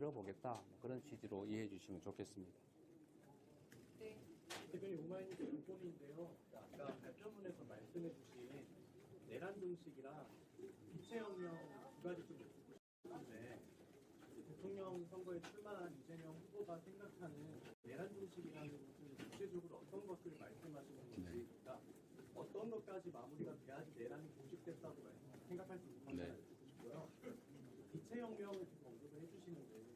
들어보겠다. 그런 취지로 이해해 주시면 좋겠습니다. 네. 대표님 오마이뉴스 공권인데요. 아까 발표문에서 말씀해 주신 내란 정식이랑 빛의 혁명 두 가지 좀 여쭙고 싶은데 대통령 선거에 출마한 이재명 후보가 생각하는 내란 정식이라는 것은 구체적으로 어떤 것을 말씀하시는 건지, 그러니까 어떤 것까지 마무리가 돼야지 내란이 공식됐다고 생각할 수 있는 건지 알고 싶고요. 빛의 혁명을 계속 언급을 해주시는데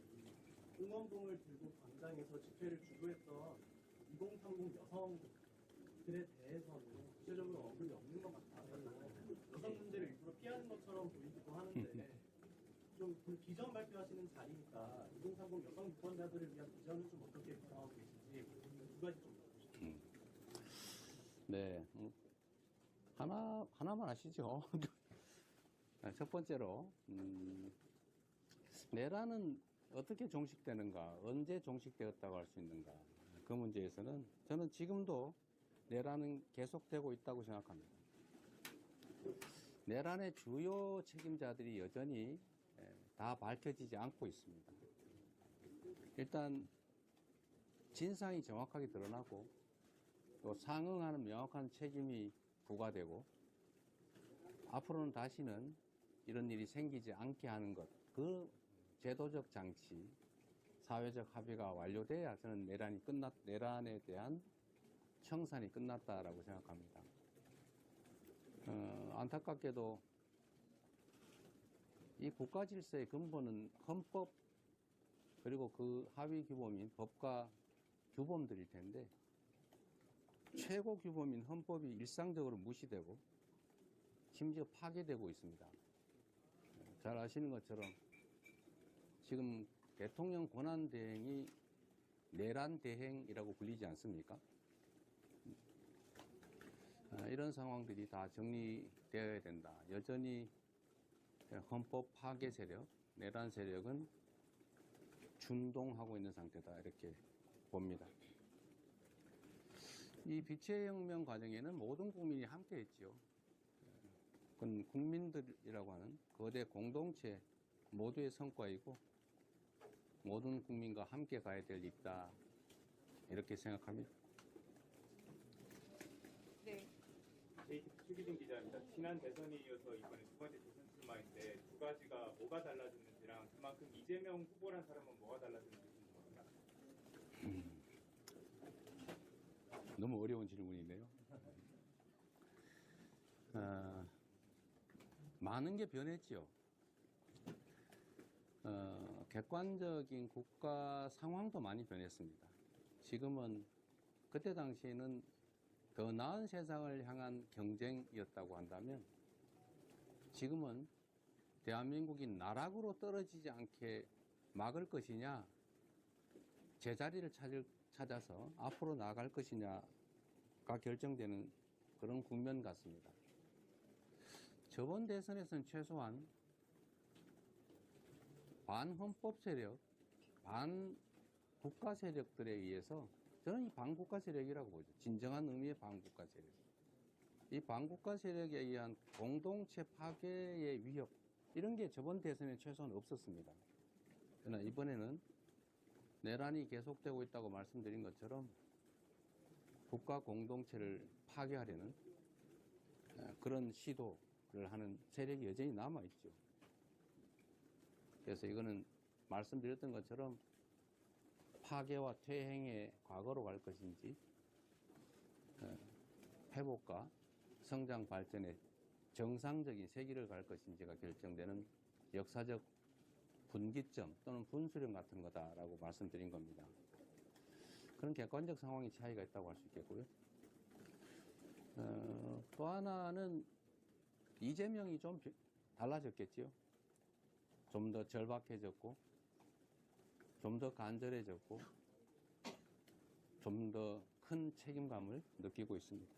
응원봉을 들고 광장에서 집회를 주도했던 2030 여성들에 대해서는 구체적으로 언급이 없는 것 같아요. 여성 문제를 일부러 피하는 것처럼 보이기도 하는데 좀 그 비전 발표하시는 자리니까 2030 여성 유권자들을 위한 비전을 좀 어떻게 구상하고 계신지 두 가지 좀 여쭤보시죠. 네, 하나만 아시죠? 첫 번째로 내란은 어떻게 종식되는가, 언제 종식되었다고 할 수 있는가, 그 문제에서는 저는 지금도 내란은 계속되고 있다고 생각합니다. 내란의 주요 책임자들이 여전히 다 밝혀지지 않고 있습니다. 일단 진상이 정확하게 드러나고 또 상응하는 명확한 책임이 부과되고 앞으로는 다시는 이런 일이 생기지 않게 하는 것, 그 제도적 장치, 사회적 합의가 완료돼야 저는 내란에 대한 청산이 끝났다라고 생각합니다. 안타깝게도 이 국가 질서의 근본은 헌법 그리고 그 하위 규범인 법과 규범들일 텐데 최고 규범인 헌법이 일상적으로 무시되고 심지어 파괴되고 있습니다. 잘 아시는 것처럼 지금 대통령 권한 대행이 내란 대행이라고 불리지 않습니까? 이런 상황들이 다 정리되어야 된다. 여전히 헌법 파괴 세력, 내란 세력은 준동하고 있는 상태다. 이렇게 봅니다. 이 빛의 혁명 과정에는 모든 국민이 함께 했지요. 그건 국민들이라고 하는 거대 공동체 모두의 성과이고 모든 국민과 함께 가야 될 일이다. 이렇게 생각합니다. 네. 최기진 기자입니다. 지난 대선에 이어서 이번에 두 번째 대선 출마인데 두 가지가 뭐가 달라졌는지랑 그만큼 이재명 후보란 사람은 뭐가 달라졌는지 궁금합니다. 너무 어려운 질문이네요. 많은 게 변했지요. 객관적인 국가 상황도 많이 변했습니다. 지금은 그때 당시에는 더 나은 세상을 향한 경쟁이었다고 한다면 지금은 대한민국이 나락으로 떨어지지 않게 막을 것이냐 제자리를 찾아서 앞으로 나아갈 것이냐가 결정되는 그런 국면 같습니다. 저번 대선에서는 최소한 반헌법 세력, 반국가 세력들에 의해서 저는 이 반국가 세력이라고 보죠. 진정한 의미의 반국가 세력. 이 반국가 세력에 의한 공동체 파괴의 위협, 이런 게 저번 대선에 최소한 없었습니다. 그러나 이번에는 내란이 계속되고 있다고 말씀드린 것처럼 국가 공동체를 파괴하려는 그런 시도를 하는 세력이 여전히 남아있죠. 그래서 이거는 말씀드렸던 것처럼 파괴와 퇴행의 과거로 갈 것인지 회복과 성장 발전의 정상적인 세기를 갈 것인지가 결정되는 역사적 분기점 또는 분수령 같은 거다라고 말씀드린 겁니다. 그런 객관적 상황의 차이가 있다고 할 수 있겠고요. 또 하나는 이재명이 좀 달라졌겠지요. 좀 더 절박해졌고 좀 더 간절해졌고 좀 더 큰 책임감을 느끼고 있습니다.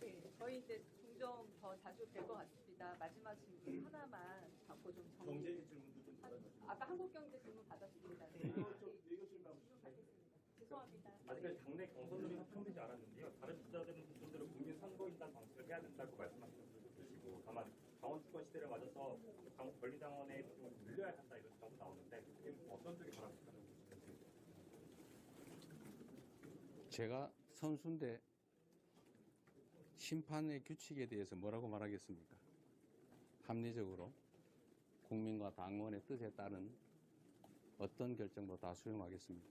네, 저희 이제 종종 더 자주 뵐 것 같습니다. 마지막 질문 하나만 받고 좀 경제 질문도 좀 받아주세요. 아까 한국경제 질문 받았습니다. 네. 좀 읽어주시면 질문 받겠습니다. 죄송합니다. 아직까지 당내 경선률이 확정되지 않았는데요. 다른 주자들은 분들은 국민 선거인단 방식을 해야 된다고 말씀하시고 다만 강원 주권 시대를 맞아서 권리당원에 좀 늘려야 한다 이런 제가 선수인데 심판의 규칙에 대해서 뭐라고 말하겠습니까? 합리적으로 국민과 당원의 뜻에 따른 어떤 결정도 다 수용하겠습니다.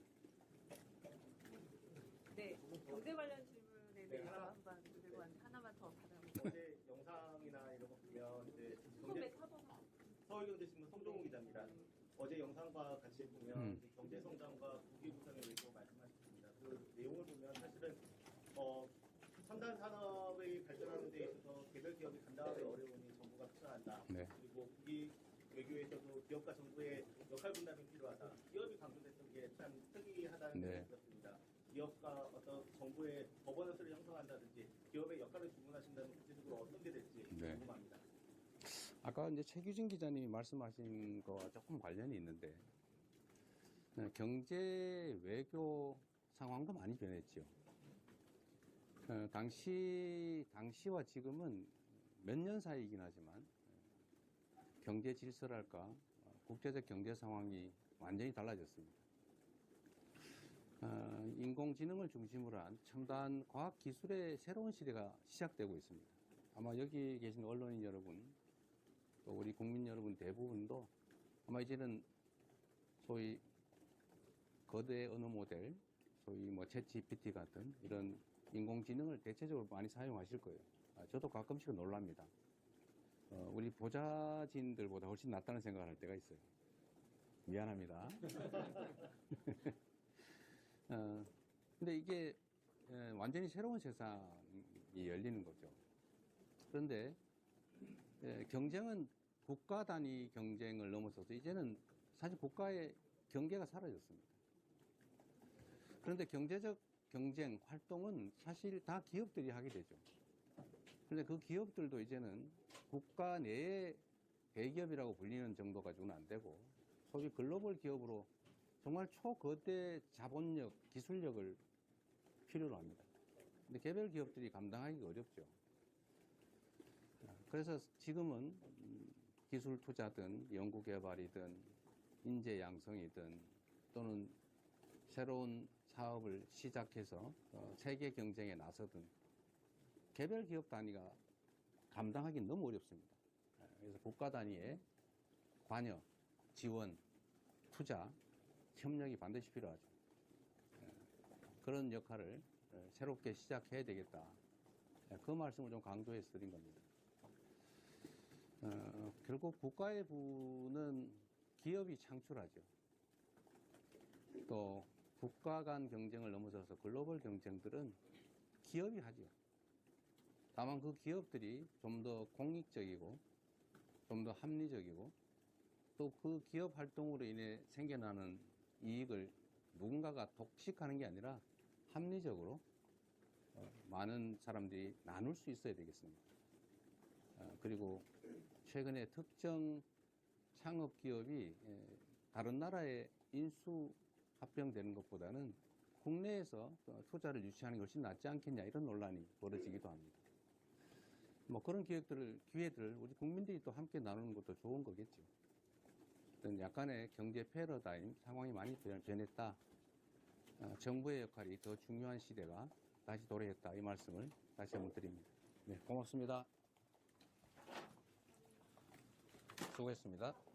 네, 경제 관련 질문에 대해서 한번 들고 왔는데 하나만 더 받아볼게요. 어제 영상이나 이런 거 보면 이제 처음에 사법 서울경제신문 송종우 기자입니다. 어제 영상과 같이 보면 이제 경제 성장과 국기 구성에 대해서 말씀하셨습니다. 그 내용을 보면 사실은 첨단 산업의 발전하는 데 있어서 개별 기업이 감당하기 어려우니 정부가 투자한다. 네. 그리고 국기 외교에서도 기업과 정부의 역할 분담이 필요하다. 기업이 강조됐던 게 참 특이하다는 네. 생각이 들었습니다. 기업과 어떤 정부의 법원을 형성한다든지 기업의 역할을 주문하신다면 구체적으로 어떤 게 될지 네. 궁금합니다. 아까 이제 최규진 기자님이 말씀하신 거와 조금 관련이 있는데, 경제 외교 상황도 많이 변했죠. 당시와 지금은 몇 년 사이이긴 하지만 경제 질서랄까 국제적 경제 상황이 완전히 달라졌습니다. 인공지능을 중심으로 한 첨단 과학 기술의 새로운 시대가 시작되고 있습니다. 아마 여기 계신 언론인 여러분, 또 우리 국민 여러분 대부분도 아마 이제는 소위 거대 언어 모델, 소위 뭐 챗GPT 같은 이런 인공지능을 대체적으로 많이 사용하실 거예요. 저도 가끔씩은 놀랍니다. 우리 보좌진들보다 훨씬 낫다는 생각을 할 때가 있어요. 미안합니다. 근데 이게 완전히 새로운 세상이 열리는 거죠. 그런데 경쟁은 국가 단위 경쟁을 넘어서서 이제는 사실 국가의 경계가 사라졌습니다. 그런데 경제적 경쟁 활동은 사실 다 기업들이 하게 되죠. 그런데 그 기업들도 이제는 국가 내의 대기업이라고 불리는 정도 가지고는 안 되고 소위 글로벌 기업으로 정말 초거대 자본력, 기술력을 필요로 합니다. 근데 개별 기업들이 감당하기가 어렵죠. 그래서 지금은 기술 투자든 연구개발이든 인재 양성이든 또는 새로운 사업을 시작해서 세계 경쟁에 나서든 개별 기업 단위가 감당하기 너무 어렵습니다. 그래서 국가 단위의 관여, 지원, 투자, 협력이 반드시 필요하죠. 그런 역할을 새롭게 시작해야 되겠다. 그 말씀을 좀 강조해서 드린 겁니다. 결국 국가의 부는 기업이 창출하죠. 또 국가 간 경쟁을 넘어서서 글로벌 경쟁들은 기업이 하죠. 다만 그 기업들이 좀 더 공익적이고 좀 더 합리적이고 또 그 기업 활동으로 인해 생겨나는 이익을 누군가가 독식하는 게 아니라 합리적으로 많은 사람들이 나눌 수 있어야 되겠습니다. 그리고 최근에 특정 창업기업이 다른 나라에 인수 합병되는 것보다는 국내에서 투자를 유치하는 게 훨씬 낫지 않겠냐 이런 논란이 벌어지기도 합니다. 뭐 그런 기회들을 우리 국민들이 또 함께 나누는 것도 좋은 거겠죠. 어떤 약간의 경제 패러다임 상황이 많이 변했다. 정부의 역할이 더 중요한 시대가 다시 도래했다. 이 말씀을 다시 한번 드립니다. 네, 고맙습니다. 수고했습니다.